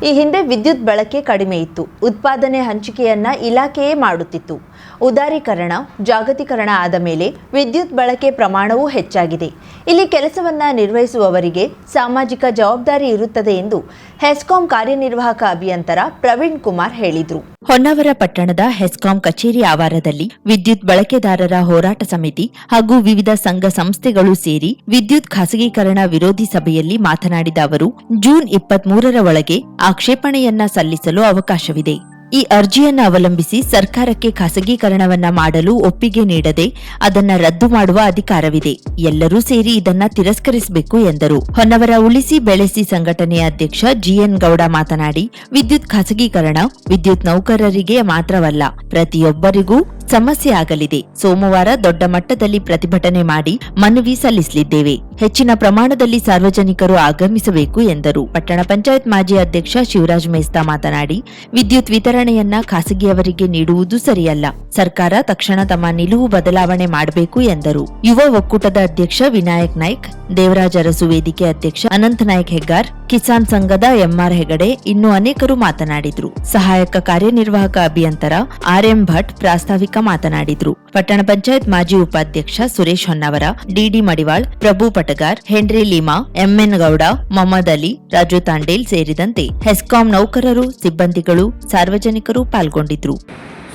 ಈ ಹಿಂದೆ ವಿದ್ಯುತ್ ಬಳಕೆ ಕಡಿಮೆ ಇತ್ತು. ಉತ್ಪಾದನೆ ಹಂಚಿಕೆಯನ್ನ ಇಲಾಖೆಯೇ ಮಾಡುತ್ತಿತ್ತು. ಉದಾರೀಕರಣ, ಜಾಗತೀಕರಣ ಆದ ಮೇಲೆ ವಿದ್ಯುತ್ ಬಳಕೆ ಪ್ರಮಾಣವೂ ಹೆಚ್ಚಾಗಿದೆ. ಇಲ್ಲಿ ಕೆಲಸವನ್ನ ನಿರ್ವಹಿಸುವವರಿಗೆ ಸಾಮಾಜಿಕ ಜವಾಬ್ದಾರಿ ಇರುತ್ತದೆ ಎಂದು ಹೆಸ್ಕಾಂ ಕಾರ್ಯನಿರ್ವಾಹಕ ಅಭಿಯಂತರ ಪ್ರವೀಣ್ ಕುಮಾರ್ ಹೇಳಿದರು. ಹೊನ್ನಾವರ ಪಟ್ಟಣದ ಹೆಸ್ಕಾಂ ಕಚೇರಿ ಆವರಣದಲ್ಲಿ ವಿದ್ಯುತ್ ಬಳಕೆದಾರರ ಹೋರಾಟ ಸಮಿತಿ ಹಾಗೂ ವಿವಿಧ ಸಂಘ ಸಂಸ್ಥೆಗಳು ಸೇರಿ ವಿದ್ಯುತ್ ಖಾಸಗೀಕರಣ ವಿರೋಧಿ ಸಭೆಯಲ್ಲಿ ಮಾತನಾಡಿದ ಅವರು, ಜೂನ್ 23ರ ಒಳಗೆ ಆಕ್ಷೇಪಣೆಯನ್ನ ಸಲ್ಲಿಸಲು ಅವಕಾಶವಿದೆ. ಈ ಅರ್ಜಿಯನ್ನು ಅವಲಂಬಿಸಿ ಸರ್ಕಾರಕ್ಕೆ ಖಾಸಗೀಕರಣವನ್ನ ಮಾಡಲು ಒಪ್ಪಿಗೆ ನೀಡದೆ ಅದನ್ನ ರದ್ದು ಮಾಡುವ ಅಧಿಕಾರವಿದೆ. ಎಲ್ಲರೂ ಸೇರಿ ಇದನ್ನ ತಿರಸ್ಕರಿಸಬೇಕು ಎಂದರು. ಹೊನ್ನವರ ಉಳಿಸಿ ಬೆಳೆಸಿ ಸಂಘಟನೆಯ ಅಧ್ಯಕ್ಷ ಜಿಎನ್ ಗೌಡ ಮಾತನಾಡಿ, ವಿದ್ಯುತ್ ಖಾಸಗೀಕರಣ ವಿದ್ಯುತ್ ನೌಕರರಿಗೆ ಮಾತ್ರವಲ್ಲ, ಪ್ರತಿಯೊಬ್ಬರಿಗೂ ಸಮಸ್ಯೆ ಆಗಲಿದೆ. ಸೋಮವಾರ ದೊಡ್ಡ ಮಟ್ಟದಲ್ಲಿ ಪ್ರತಿಭಟನೆ ಮಾಡಿ ಮನವಿ ಸಲ್ಲಿಸಲಿದ್ದೇವೆ. ಹೆಚ್ಚಿನ ಪ್ರಮಾಣದಲ್ಲಿ ಸಾರ್ವಜನಿಕರು ಆಗಮಿಸಬೇಕು ಎಂದರು. ಪಟ್ಟಣ ಪಂಚಾಯತ್ ಮಾಜಿ ಅಧ್ಯಕ್ಷ ಶಿವರಾಜ್ ಮೇಸ್ತಾ ಮಾತನಾಡಿ, ವಿದ್ಯುತ್ ವಿತರಣೆಯನ್ನ ಖಾಸಗಿಯವರಿಗೆ ನೀಡುವುದು ಸರಿಯಲ್ಲ. ಸರ್ಕಾರ ತಕ್ಷಣ ತಮ್ಮ ನಿಲುವು ಬದಲಾವಣೆ ಮಾಡಬೇಕು ಎಂದರು. ಯುವ ಒಕ್ಕೂಟದ ಅಧ್ಯಕ್ಷ ವಿನಾಯಕ್ ನಾಯ್ಕ್, ದೇವರಾಜ ಅರಸು ವೇದಿಕೆ ಅಧ್ಯಕ್ಷ ಅನಂತ ನಾಯ್ಕ್ ಹೆಗ್ಗಾರ್, ಕಿಸಾನ್ ಸಂಘದ ಎಂಆರ್ ಹೆಗಡೆ ಇನ್ನೂ ಅನೇಕರು ಮಾತನಾಡಿದ್ರು. ಸಹಾಯಕ ಕಾರ್ಯನಿರ್ವಾಹಕ ಅಭಿಯಂತರ ಆರ್ಎಂ ಭಟ್ ಪ್ರಾಸ್ತಾವಿಕ ಮಾತನಾಡಿದ್ರು. ಪಟ್ಟಣ ಪಂಚಾಯತ್ ಮಾಜಿ ಉಪಾಧ್ಯಕ್ಷ Suresh Honnavar, DD Madival, Prabhu Patagar, Henry Lima, MN Gowda, Mohammed Ali, Raju Tandel ಸೇರಿದಂತೆ ಹೆಸ್ಕಾಂ ನೌಕರರು, ಸಿಬ್ಬಂದಿಗಳು, ಸಾರ್ವಜನಿಕರು ಪಾಲ್ಗೊಂಡಿದ್ರು.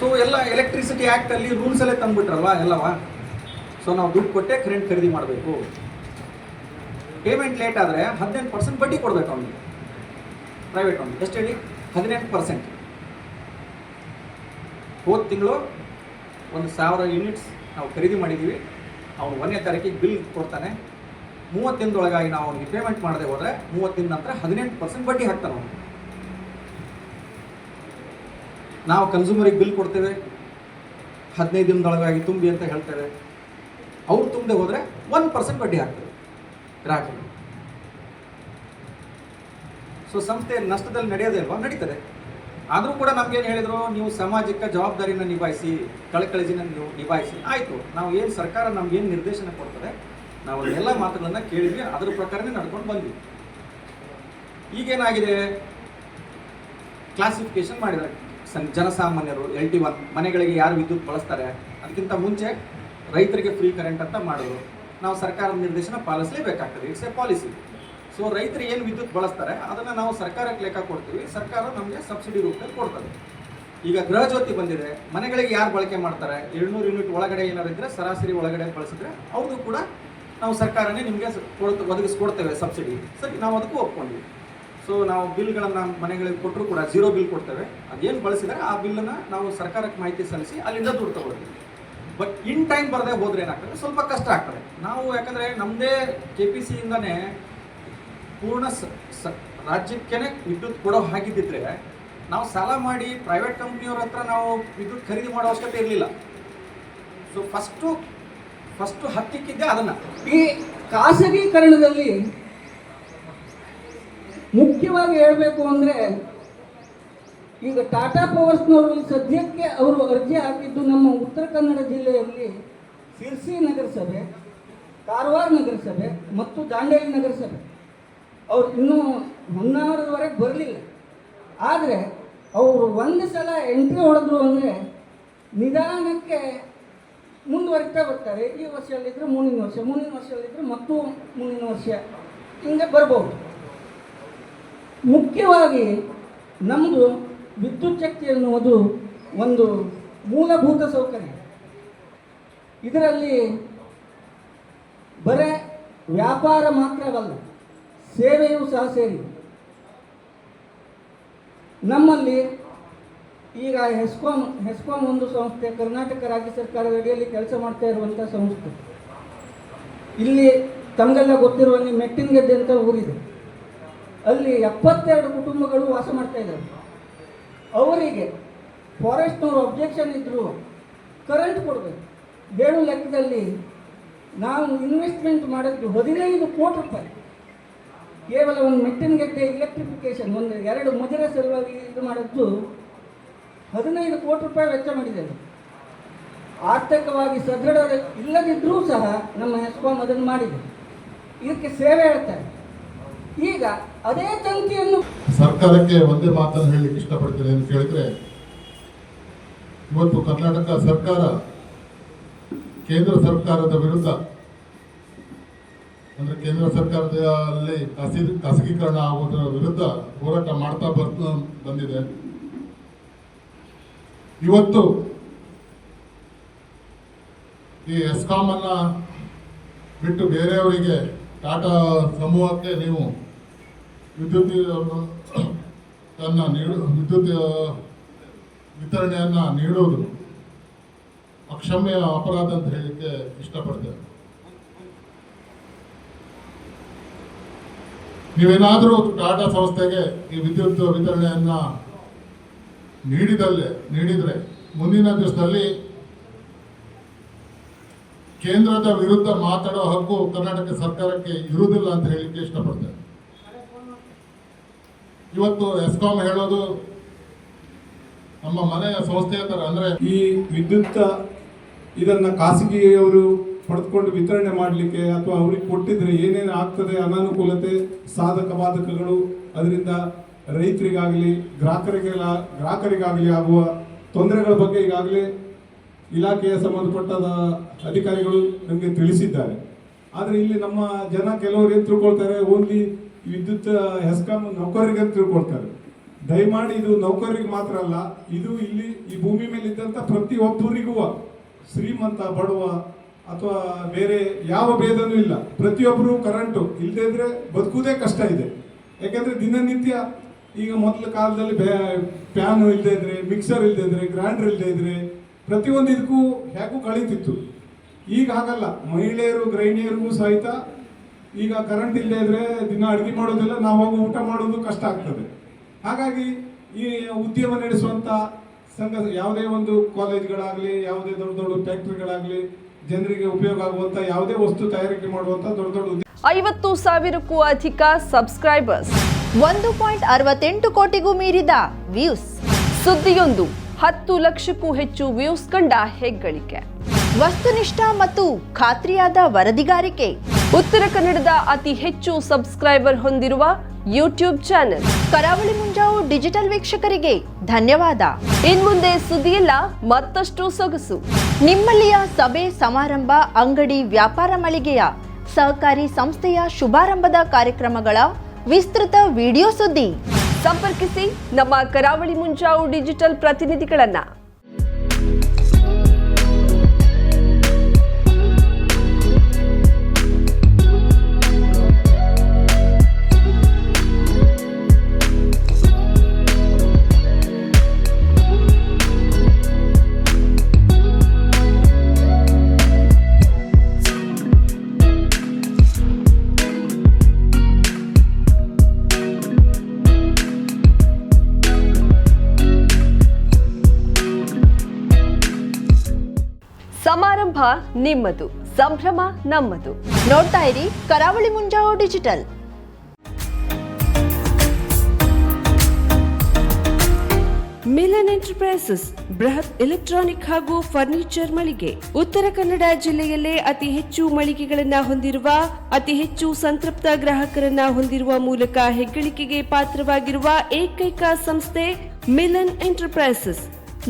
ಸೊ ಎಲ್ಲ ಎಲೆಕ್ಟ್ರಿಸಿಟಿ ಆಕ್ಟ್ ಅಲ್ಲಿ ರೂಲ್ಸ್ ಎಲ್ಲ ತಂದ್ಬಿಟ್ರಲ್ವಾ ಎಲ್ಲವಾ. ಸೊ ನಾವು ದುಡ್ಡು ಕೊಟ್ಟೆ ಕರೆಂಟ್ ಖರೀದಿ ಮಾಡಬೇಕು. ಪೇಮೆಂಟ್ ಲೇಟ್ ಆದರೆ 18% ಬಡ್ಡಿ ಕೊಡಬೇಕು ಅವನಿಗೆ. ಪ್ರೈವೇಟ್ ಅವನಿಗೆ ಎಷ್ಟು ಹೇಳಿ, 18%. ಹೋದ ತಿಂಗಳು 1,000 ಯೂನಿಟ್ಸ್ ನಾವು ಖರೀದಿ ಮಾಡಿದ್ದೀವಿ. ಅವನು 1ನೇ ತಾರೀಕಿಗೆ ಬಿಲ್ ಕೊಡ್ತಾನೆ. 30 ದಿನದೊಳಗಾಗಿ ನಾವು ಅವನಿಗೆ ಪೇಮೆಂಟ್ ಮಾಡದೆ ಹೋದರೆ 30 ದಿನ ನಂತರ 18% ಬಡ್ಡಿ ಹಾಕ್ತಾನೆ ಅವನು. ನಾವು ಕನ್ಸ್ಯೂಮರಿಗೆ ಬಿಲ್ ಕೊಡ್ತೇವೆ, 15 ದಿನದೊಳಗಾಗಿ ತುಂಬಿ ಅಂತ ಹೇಳ್ತೇವೆ. ಅವ್ರು ತುಂಬದೆ ಹೋದರೆ 1% ಬಡ್ಡಿ ಹಾಕ್ತೇವೆ ಗ್ರಾಹಕರಿಗೆ. ಸೊ ಸಂಸ್ಥೆ ನಷ್ಟದಲ್ಲಿ ನಡೆಯೋದೇ ಅಲ್ವಾ, ನಡೀತದೆ. ಆದರೂ ಕೂಡ ನಮ್ಗೇನು ಹೇಳಿದ್ರು, ನೀವು ಸಾಮಾಜಿಕ ಜವಾಬ್ದಾರಿನ ನಿಭಾಯಿಸಿ, ಕಳಕಳಿಜಿನ ನೀವು ನಿಭಾಯಿಸಿ. ಆಯಿತು, ನಾವು ಏನು ಸರ್ಕಾರ ನಮ್ಗೇನು ನಿರ್ದೇಶನ ಕೊಡ್ತದೆ ನಾವು ಎಲ್ಲ ಮಾತುಗಳನ್ನು ಕೇಳಿದ್ವಿ, ಅದರ ಪ್ರಕಾರನೇ ನಡ್ಕೊಂಡು ಬಂದ್ವಿ. ಈಗೇನಾಗಿದೆ, ಕ್ಲಾಸಿಫಿಕೇಶನ್ ಮಾಡಿದ್ದಾರೆ ಜನಸಾಮಾನ್ಯರು. LT1 ಮನೆಗಳಿಗೆ ಯಾರು ವಿದ್ಯುತ್ ಬಳಸ್ತಾರೆ, ಅದಕ್ಕಿಂತ ಮುಂಚೆ ರೈತರಿಗೆ ಫ್ರೀ ಕರೆಂಟ್ ಅಂತ ಮಾಡಿದ್ರು. ನಾವು ಸರ್ಕಾರದ ನಿರ್ದೇಶನ ಪಾಲಿಸಲೇಬೇಕಾಗ್ತದೆ, ಇಟ್ಸ್ ಎ ಪಾಲಿಸಿ. ಸೊ ರೈತರು ಏನು ವಿದ್ಯುತ್ ಬಳಸ್ತಾರೆ ಅದನ್ನು ನಾವು ಸರ್ಕಾರಕ್ಕೆ ಲೆಕ್ಕ ಕೊಡ್ತೀವಿ, ಸರ್ಕಾರ ನಮಗೆ ಸಬ್ಸಿಡಿ ರೂಪದಲ್ಲಿ ಕೊಡ್ತದೆ. ಈಗ ಗೃಹ ಜ್ಯೋತಿ ಬಂದಿದೆ, ಮನೆಗಳಿಗೆ ಯಾರು ಬಳಕೆ ಮಾಡ್ತಾರೆ, 200 ಯೂನಿಟ್ ಒಳಗಡೆ ಏನಾರು ಇದ್ದರೆ, ಸರಾಸರಿ ಒಳಗಡೆ ಬಳಸಿದ್ರೆ ಅವ್ರಿಗೂ ಕೂಡ ನಾವು ಸರ್ಕಾರನೇ ನಿಮಗೆ ಒದಗಿಸ್ಕೊಡ್ತೇವೆ ಸಬ್ಸಿಡಿ. ಸರಿ, ನಾವು ಅದಕ್ಕೂ ಒಪ್ಕೊಂಡ್ವಿ. ಸೊ ನಾವು ಬಿಲ್ಗಳನ್ನು ಮನೆಗಳಿಗೆ ಕೊಟ್ಟರು ಕೂಡ 0 ಬಿಲ್ ಕೊಡ್ತೇವೆ. ಅದೇನು ಬಳಸಿದರೆ ಆ ಬಿಲ್ಲನ್ನು ನಾವು ಸರ್ಕಾರಕ್ಕೆ ಮಾಹಿತಿ ಸಲ್ಲಿಸಿ ಅಲ್ಲಿಂದ ದುಡ್ಡು ತಗೊಳ್ತೀವಿ. ಬಟ್ ಇನ್ ಟೈಮ್ ಬರದೆ ಹೋದ್ರೆ ಏನಾಗ್ತದೆ, ಸ್ವಲ್ಪ ಕಷ್ಟ ಆಗ್ತದೆ. ನಾವು ಯಾಕಂದರೆ ನಮ್ಮದೇ KPCಯಿಂದನೇ ಪೂರ್ಣ ರಾಜ್ಯಕ್ಕೇ ವಿದ್ಯುತ್ ಕೊಡೋ ಹಾಗಿದ್ದಿದ್ರೆ ನಾವು ಸಾಲ ಮಾಡಿ ಪ್ರೈವೇಟ್ ಕಂಪ್ನಿಯವ್ರ ಹತ್ರ ನಾವು ವಿದ್ಯುತ್ ಖರೀದಿ ಮಾಡೋ ಅವಶ್ಯಕತೆ ಇರಲಿಲ್ಲ. ಸೊ ಫಸ್ಟು ಹತ್ತಿಕ್ಕಿದ್ದೆ ಅದನ್ನು. ಈ ಖಾಸಗೀಕರಣದಲ್ಲಿ ಮುಖ್ಯವಾಗಿ ಹೇಳಬೇಕು ಅಂದರೆ, ಈಗ ಟಾಟಾ ಪವರ್ಸ್ನವರು ಸದ್ಯಕ್ಕೆ ಅವರು ಅರ್ಜಿ ಹಾಕಿದ್ದು ನಮ್ಮ ಉತ್ತರ ಕನ್ನಡ ಜಿಲ್ಲೆಯಲ್ಲಿ ಶಿರ್ಸಿ ನಗರಸಭೆ, ಕಾರವಾರ ನಗರಸಭೆ ಮತ್ತು ದಾಂಡೇಲಿ ನಗರಸಭೆ. ಅವರು ಇನ್ನೂ ಹೊನ್ನಾವರದವರೆಗೆ ಬರಲಿಲ್ಲ. ಆದರೆ ಅವರು ಒಂದು ಸಲ ಎಂಟ್ರಿ ಹೊಡೆದ್ರು ಅಂದರೆ ನಿಧಾನಕ್ಕೆ ಮುಂದುವರಿತಾ ಬರ್ತಾರೆ. ಈ ವರ್ಷದಲ್ಲಿದ್ದರೆ ಮುಂದಿನ ವರ್ಷ, ಮುಂದಿನ ವರ್ಷದಲ್ಲಿದ್ದರೆ ಮತ್ತು ಮುಂದಿನ ವರ್ಷ, ಹಿಂಗೆ ಬರ್ಬೋದು. ಮುಖ್ಯವಾಗಿ ನಮ್ಮದು ವಿದ್ಯುತ್ ಶಕ್ತಿ ಎನ್ನುವುದು ಒಂದು ಮೂಲಭೂತ ಸೌಕರ್ಯ. ಇದರಲ್ಲಿ ಬರೇ ವ್ಯಾಪಾರ ಮಾತ್ರವಲ್ಲ, ಸೇವೆಯೂ ಸಹ ಸೇರಿ. ನಮ್ಮಲ್ಲಿ ಈಗ ಹೆಸ್ಕಾಂ ಒಂದು ಸಂಸ್ಥೆ, ಕರ್ನಾಟಕ ರಾಜ್ಯ ಸರ್ಕಾರದ ಅಡಿಯಲ್ಲಿ ಕೆಲಸ ಮಾಡ್ತಾ ಇರುವಂಥ ಸಂಸ್ಥೆ. ಇಲ್ಲಿ ತಮಗೆಲ್ಲ ಗೊತ್ತಿರುವಂಗೆ ಮೆಟ್ಟಿನಗೆದ್ದೆ ಅಂತ ಊರಿದೆ, ಅಲ್ಲಿ 72 ಕುಟುಂಬಗಳು ವಾಸ ಮಾಡ್ತಾ ಇದ್ದಾರೆ. ಅವರಿಗೆ ಫಾರೆಸ್ಟ್ನವರು ಅಬ್ಜೆಕ್ಷನ್ ಇದ್ದರೂ ಕರೆಂಟ್ ಕೊಡಬೇಕು. ಹೇಳು ಲೆಕ್ಕದಲ್ಲಿ ನಾವು ಇನ್ವೆಸ್ಟ್ಮೆಂಟ್ ಮಾಡೋದು 15 ಕೋಟಿ ರೂಪಾಯಿ. ಕೇವಲ ಒಂದು ಮೆಟ್ಟಿನಗೆದ್ದೆ ಇಲೆಕ್ಟ್ರಿಫಿಕೇಷನ್, 2 ಮಜರ ಸಲುವಾಗಿ ಇದು ಮಾಡೋದು 15 ಕೋಟಿ ರೂಪಾಯಿ ವೆಚ್ಚ ಮಾಡಿದ್ದೇವೆ. ಆರ್ಥಿಕವಾಗಿ ಸದೃಢ ಇಲ್ಲದಿದ್ದರೂ ಸಹ ನಮ್ಮ ಹೆಸ್ಕಾಂ ಅದನ್ನು ಮಾಡಿದೆ. ಇದಕ್ಕೆ ಸೇವೆ ಹೇಳ್ತಾರೆ. ಈಗ ಅದೇ ತಂತಿಯನ್ನು ಸರ್ಕಾರಕ್ಕೆ ಒಂದೇ ಮಾತನ್ನು ಹೇಳಲಿಕ್ಕೆ ಇಷ್ಟಪಡ್ತೇನೆ ಅಂತ ಕೇಳಿದ್ರೆ, ಇವತ್ತು ಕರ್ನಾಟಕ ಸರ್ಕಾರ ಕೇಂದ್ರ ಸರ್ಕಾರದ ವಿರುದ್ಧ, ಅಂದ್ರೆ ಕೇಂದ್ರ ಸರ್ಕಾರದಲ್ಲಿ ಖಾಸಗೀಕರಣ ಆಗುವುದರ ವಿರುದ್ಧ ಹೋರಾಟ ಮಾಡ್ತಾ ಬಂದಿದೆ. ಇವತ್ತು ಈ ಎಸ್ಕಾಂ ಅನ್ನ ಬಿಟ್ಟು ಬೇರೆಯವರಿಗೆ, ಟಾಟಾ ಸಮೂಹಕ್ಕೆ ನೀವು ವಿದ್ಯುತ್ ವಿತರಣೆಯನ್ನ ನೀಡೋದು ಅಕ್ಷಮ್ಯ ಅಪರಾಧ ಅಂತ ಹೇಳಲಿಕ್ಕೆ ಇಷ್ಟಪಡ್ತೇನೆ. ನೀವೇನಾದರೂ ಟಾಟಾ ಸಂಸ್ಥೆಗೆ ಈ ವಿದ್ಯುತ್ ವಿತರಣೆಯನ್ನ ನೀಡಿದ್ರೆ ಮುಂದಿನ ದಿವಸದಲ್ಲಿ ಕೇಂದ್ರದ ವಿರುದ್ಧ ಮಾತಾಡೋ ಹಕ್ಕು ಕರ್ನಾಟಕ ಸರ್ಕಾರಕ್ಕೆ ಇರುವುದಿಲ್ಲ ಅಂತ ಹೇಳಲಿಕ್ಕೆ ಇಷ್ಟಪಡ್ತೇನೆ. ಇವತ್ತು ಎಸ್ಕಾಂ ಹೇಳೋದು ನಮ್ಮ ಮನೆಯ ಸಂಸ್ಥೆಯ ತರ, ಅಂದ್ರೆ ಈ ವಿದ್ಯುತ್ ಇದನ್ನ ಖಾಸಗಿಯವರು ಪಡೆದುಕೊಂಡು ವಿತರಣೆ ಮಾಡಲಿಕ್ಕೆ ಅಥವಾ ಅವ್ರಿಗೆ ಕೊಟ್ಟಿದ್ರೆ ಏನೇನು ಆಗ್ತದೆ, ಅನಾನುಕೂಲತೆ, ಸಾಧಕ ಬಾಧಕಗಳು, ಅದರಿಂದ ರೈತರಿಗಾಗಲಿ ಗ್ರಾಹಕರಿಗಾಗಲಿ ಆಗುವ ತೊಂದರೆಗಳ ಬಗ್ಗೆ ಈಗಾಗಲೇ ಇಲಾಖೆಯ ಸಂಬಂಧಪಟ್ಟ ಅಧಿಕಾರಿಗಳು ನಮಗೆ ತಿಳಿಸಿದ್ದಾರೆ. ಆದರೆ ಇಲ್ಲಿ ನಮ್ಮ ಜನ ಕೆಲವರು ಏನು ತಿಳ್ಕೊಳ್ತಾರೆ, ಓನ್ಲಿ ವಿದ್ಯುತ್ ಹೆಸ್ಕಾಂ ನೌಕರರಿಗೆ ಅಂತ ತಿಳ್ಕೊಳ್ತಾರೆ. ದಯಮಾಡಿ ಇದು ನೌಕರರಿಗೆ ಮಾತ್ರ ಅಲ್ಲ, ಇದು ಇಲ್ಲಿ ಈ ಭೂಮಿ ಮೇಲೆ ಇದ್ದಂಥ ಪ್ರತಿಯೊಬ್ಬರಿಗೂ, ಶ್ರೀಮಂತ ಬಡವ ಅಥವಾ ಬೇರೆ ಯಾವ ಭೇದನೂ ಇಲ್ಲ. ಪ್ರತಿಯೊಬ್ಬರು ಕರೆಂಟು ಇಲ್ಲದೇ ಇದ್ರೆ ಬದುಕುವುದೇ ಕಷ್ಟ ಇದೆ. ಯಾಕೆಂದ್ರೆ ದಿನನಿತ್ಯ ಈಗ ಮೊದಲ ಕಾಲದಲ್ಲಿ ಫ್ಯಾನು ಇಲ್ಲದೇ ಇದ್ರೆ, ಮಿಕ್ಸರ್ ಇಲ್ಲದೇ ಇದ್ರೆ, ಗ್ರೈಂಡರ್ ಇಲ್ಲದೇ ಇದ್ರೆ ಪ್ರತಿಯೊಂದು ಇದಕ್ಕೂ ಹೇಗೂ ಕಳೀತಿತ್ತು. ಈಗ ಹಾಗಲ್ಲ, ಮಹಿಳೆಯರು ಗೃಹಿಣಿಯರಿಗೂ ಸಹಿತ ಈಗ ಕರೆಂಟ್ ಇಲ್ಲದೇ ಇದ್ರೆ ದಿನ ಅಡುಗೆ ಮಾಡೋದಿಲ್ಲ, ನಾವು ಹೋಗಿ ಊಟ ಮಾಡೋದು ಕಷ್ಟ ಆಗ್ತದೆ. ಹಾಗಾಗಿ ಈ ಉದ್ಯಮ ನಡೆಸುವಂತ ಸಂಘ, ಯಾವುದೇ ಒಂದು ಕಾಲೇಜ್ಗಳಾಗಲಿ, ಯಾವುದೇ ದೊಡ್ಡ ದೊಡ್ಡ ಫ್ಯಾಕ್ಟ್ರಿಗಳಾಗಲಿ, ಜನರಿಗೆ ಉಪಯೋಗ ಆಗುವಂತ ಯಾವುದೇ ವಸ್ತು ತಯಾರಿಕೆ ಮಾಡುವಂತ ದೊಡ್ಡ ದೊಡ್ಡ 50,000ಕ್ಕೂ ಅಧಿಕ ಸಬ್ಸ್ಕ್ರೈಬರ್ಸ್, 1.68 ಕೋಟಿಗೂ ಮೀರಿದ ವ್ಯೂಸ್, ಸುದ್ದಿಯೊಂದು 10 ಲಕ್ಷಕ್ಕೂ ಹೆಚ್ಚು ವ್ಯೂಸ್ ಕಂಡ ಹೆಗ್ಗಳಿಕೆ, ವಸ್ತುನಿಷ್ಠ ಮತ್ತು ಖಾತ್ರಿಯಾದ ವರದಿಗಾರಿಕೆ, ಉತ್ತರ ಕನ್ನಡದ ಅತಿ ಹೆಚ್ಚು ಸಬ್ಸ್ಕ್ರೈಬರ್ ಹೊಂದಿರುವ ಯೂಟ್ಯೂಬ್ ಚಾನೆಲ್. ಕರಾವಳಿ ಮುಂಜಾವು ಡಿಜಿಟಲ್ ವೀಕ್ಷಕರಿಗೆ ಧನ್ಯವಾದ. ಇನ್ಮುಂದೆ ಸುದ್ದಿಯೆಲ್ಲ ಮತ್ತಷ್ಟು ಸೊಗಸು. ನಿಮ್ಮಲ್ಲಿಯ ಸಭೆ ಸಮಾರಂಭ, ಅಂಗಡಿ ವ್ಯಾಪಾರ ಮಳಿಗೆಯ, ಸಹಕಾರಿ ಸಂಸ್ಥೆಯ ಶುಭಾರಂಭದ ಕಾರ್ಯಕ್ರಮಗಳ ವಿಸ್ತೃತ ವಿಡಿಯೋ ಸುದ್ದಿ. ಸಂಪರ್ಕಿಸಿ ನಮ್ಮ ಕರಾವಳಿ ಮುಂಜಾವು ಡಿಜಿಟಲ್ ಪ್ರತಿನಿಧಿಗಳನ್ನ. ಸಮಾರಂಭ ನಿಮ್ಮದು, ಸಂಭ್ರಮ ನಮ್ಮದು. ನೋಡ್ತಾ ಇರಿ ಕರಾವಳಿ ಮುಂಜಾವು ಡಿಜಿಟಲ್. ಮಿಲನ್ ಎಂಟರ್ಪ್ರೈಸಸ್ ಬೃಹತ್ ಎಲೆಕ್ಟ್ರಾನಿಕ್ ಹಾಗೂ ಫರ್ನಿಚರ್ ಮಳಿಗೆ. ಉತ್ತರ ಕನ್ನಡ ಜಿಲ್ಲೆಯಲ್ಲೇ ಅತಿ ಹೆಚ್ಚು ಮಳಿಗೆಗಳನ್ನ ಹೊಂದಿರುವ, ಅತಿ ಹೆಚ್ಚು ಸಂತೃಪ್ತ ಗ್ರಾಹಕರನ್ನ ಹೊಂದಿರುವ ಮೂಲಕ ಹೆಗ್ಗಳಿಕೆಗೆ ಪಾತ್ರವಾಗಿರುವ ಏಕೈಕ ಸಂಸ್ಥೆ ಮಿಲನ್ ಎಂಟರ್ಪ್ರೈಸಸ್.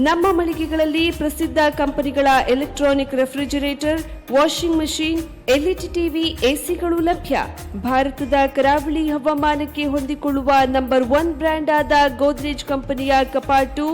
ನಮ್ಮ ಮಳಿಗೆಗಳಲ್ಲಿ ಪ್ರಸಿದ್ಧ ಕಂಪನಿಗಳ electronic refrigerator, washing machine, LED TV, ಎಸಿಗಳು ಲಭ್ಯ. ಭಾರತದ ಕರಾವಳಿ ಹವಾಮಾನಕ್ಕೆ ಹೊಂದಿಕೊಳ್ಳುವ ನಂಬರ್ 1 ಬ್ರ್ಯಾಂಡ್ ಆದ ಗೋದ್ರೇಜ್ ಕಂಪನಿಯ ಕಪಾಟು,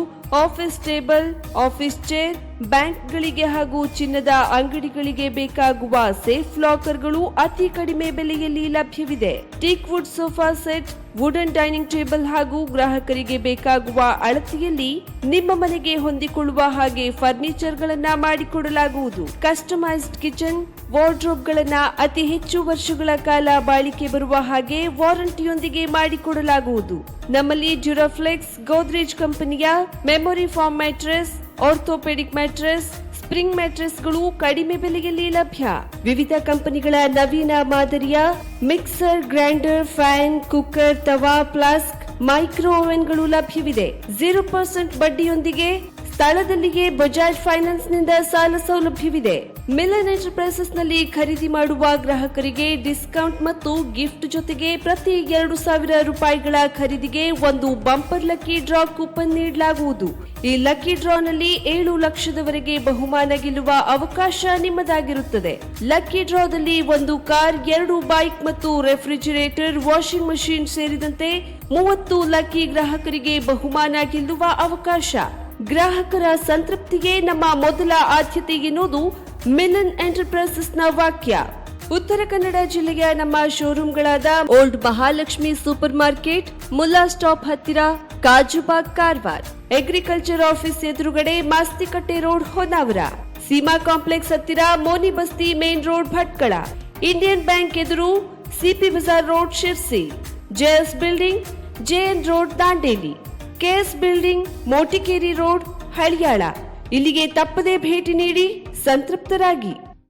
ಆಫೀಸ್ ಟೇಬಲ್, ಆಫೀಸ್ ಚೇರ್, ಬ್ಯಾಂಕ್ಗಳಿಗೆ ಹಾಗೂ ಚಿನ್ನದ ಅಂಗಡಿಗಳಿಗೆ ಬೇಕಾಗುವ ಸೇಫ್ ಲಾಕರ್ಗಳು ಅತಿ ಕಡಿಮೆ ಬೆಲೆಯಲ್ಲಿ ಲಭ್ಯವಿದೆ. Teak wood sofa set, wooden dining table ಹಾಗೂ ಗ್ರಾಹಕರಿಗೆ ಬೇಕಾಗುವ ಅಳತೆಯಲ್ಲಿ ನಿಮ್ಮ ಮನೆಗೆ ಹೊಂದಿಕೊಳ್ಳುವ ಹಾಗೆ ಫರ್ನಿಚರ್ ಗಳನ್ನ ಮಾಡಿಕೊಡಲಾಗುವುದು. ಕಸ್ಟಮೈಸ್ಡ್ ಕಿಚನ್, ವಾರ್ಡ್ರೋಬ್ ಗಳನ್ನ ಅತಿ ಹೆಚ್ಚು ವರ್ಷಗಳ ಕಾಲ ಬಾಳಿಕೆ ಬರುವ ಹಾಗೆ ವಾರಂಟಿಯೊಂದಿಗೆ ಮಾಡಿಕೊಡಲಾಗುವುದು. ನಮ್ಮಲ್ಲಿ ಡ್ಯೂರಾಫ್ಲೆಕ್ಸ್, ಗೋದ್ರೇಜ್ ಕಂಪನಿಯ memory foam mattress, orthopedic mattress, spring ಮ್ಯಾಟ್ರೆಸ್ಗಳು ಕಡಿಮೆ ಬೆಲೆಯಲ್ಲಿ ಲಭ್ಯ. ವಿವಿಧ ಕಂಪನಿಗಳ ನವೀನ ಮಾದರಿಯ mixer, grinder, fan, cooker, tawa, flask, micro ಓವೆನ್ಗಳು ಲಭ್ಯವಿದೆ. 0% ಬಡ್ಡಿಯೊಂದಿಗೆ ಸ್ಥಳದಲ್ಲಿಯೇ ಬಜಾಜ್ ಫೈನಾನ್ಸ್ ನಿಂದ ಸಾಲ ಸೌಲಭ್ಯವಿದೆ. ಮಿಲನ್ ಎಂಟರ್ಪ್ರೈಸಸ್ನಲ್ಲಿ ಖರೀದಿ ಮಾಡುವ ಗ್ರಾಹಕರಿಗೆ ಡಿಸ್ಕೌಂಟ್ ಮತ್ತು ಗಿಫ್ಟ್ ಜೊತೆಗೆ ಪ್ರತಿ 2,000 ರೂಪಾಯಿಗಳ ಖರೀದಿಗೆ ಒಂದು ಬಂಪರ್ ಲಕ್ಕಿ ಡ್ರಾ ಕೂಪನ್ ನೀಡಲಾಗುವುದು. ಈ ಲಕ್ಕಿ ಡ್ರಾನಲ್ಲಿ 7 ಲಕ್ಷದವರೆಗೆ ಬಹುಮಾನ ಗೆಲ್ಲುವ ಅವಕಾಶ ನಿಮ್ಮದಾಗಿರುತ್ತದೆ. ಲಕ್ಕಿ ಡ್ರಾದಲ್ಲಿ 1 ಕಾರ್, 2 ಬೈಕ್ ಮತ್ತು ರೆಫ್ರಿಜಿರೇಟರ್, ವಾಷಿಂಗ್ ಮಷಿನ್ ಸೇರಿದಂತೆ 30 ಲಕ್ಕಿ ಗ್ರಾಹಕರಿಗೆ ಬಹುಮಾನ ಗೆಲ್ಲುವ ಅವಕಾಶ. ಗ್ರಾಹಕರ ಸಂತೃಪ್ತಿಗೆ ನಮ್ಮ ಮೊದಲ ಆದ್ಯತೆ ಎನ್ನುವುದು ಮಿಲನ್ ಎಂಟರ್ಪ್ರೈಸಸ್ನ ವಾಕ್ಯ. ಉತ್ತರ ಕನ್ನಡ ಜಿಲ್ಲೆಯ ನಮ್ಮ ಶೋರೂಮ್ಗಳಾದ old Mahalakshmi super market, Mulla stop ಹತ್ತಿರ, ಕಾಜುಬಾಗ್ ಕಾರವಾರ, ಅಗ್ರಿಕಲ್ಚರ್ ಆಫೀಸ್ ಎದುರುಗಡೆ ಮಾಸ್ತಿಕಟ್ಟೆ ರೋಡ್ ಹೊನ್ನಾವರ, ಸೀಮಾ ಕಾಂಪ್ಲೆಕ್ಸ್ ಹತ್ತಿರ Moni Basti main road Bhatkal, Indian bank ಎದುರು CP Bazar road Sirsi, JS building JN road Dandeli, KS building Motikeri road Haliyal. ಇಲ್ಲಿಗೆ ತಪ್ಪದೇ ಭೇಟಿ ನೀಡಿ ಸಂತೃಪ್ತರಾಗಿ.